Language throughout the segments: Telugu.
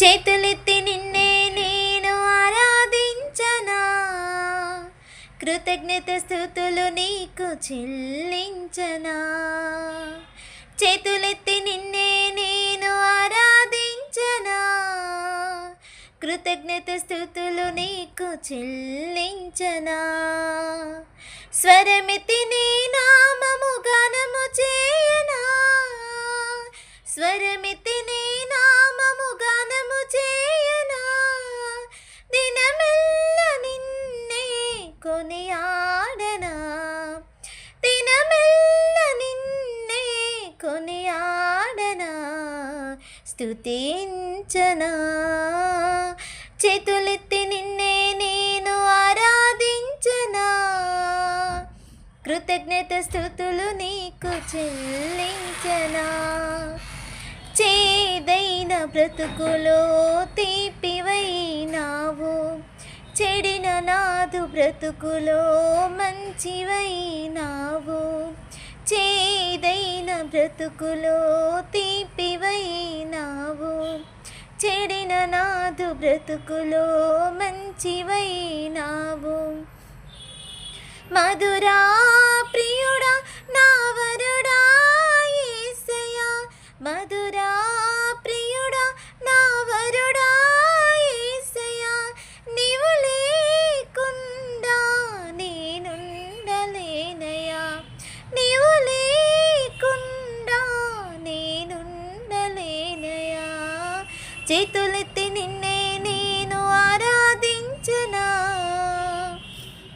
చేతులెత్తి నిన్నే నేను ఆరాధించనా, కృతజ్ఞత స్తుతులు నీకు చెల్లించనా. చేతులెత్తి నిన్నే నేను ఆరాధించనా, కృతజ్ఞత స్తుతులు నీకు చెల్లించనా. స్వరమెత్తి నీ నామము గానము చేయనా, స్వరమెత్తి నీ నామము గానము చేయనా. దినమెల్ల నిన్నే కొనియాడనా, దినమెల్ల నిన్నే కొనియాడనా, స్తుతించనా. చేతులెత్తి నిన్నే నేను ఆరాధించనా, కృతజ్ఞత స్తుతులు నీకు చెల్లించనా. చేదైన బ్రతుకులో తీపివైనావు, చెడిన నాదు బ్రతుకులో మంచివైనావు. చేదైన బ్రతుకులో తీపివైనావు, చెడిన నాదు బ్రతుకులో మంచివైనావు. మధురా ప్రియుడా నా వరుడా యేసయ్యా, మధురా ప్రియుడా నా వరుడా యేసయ్యా. నీవు లేకుండా నేనుండలేనయ్యా, నీవు లేకుండా నేనుండలేనయ్యా. చేతులెత్తి నిన్నే నేను ఆరాధించనా,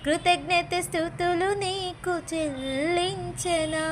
కృతజ్ఞత స్తుతులు నీకు చెల్లించనా.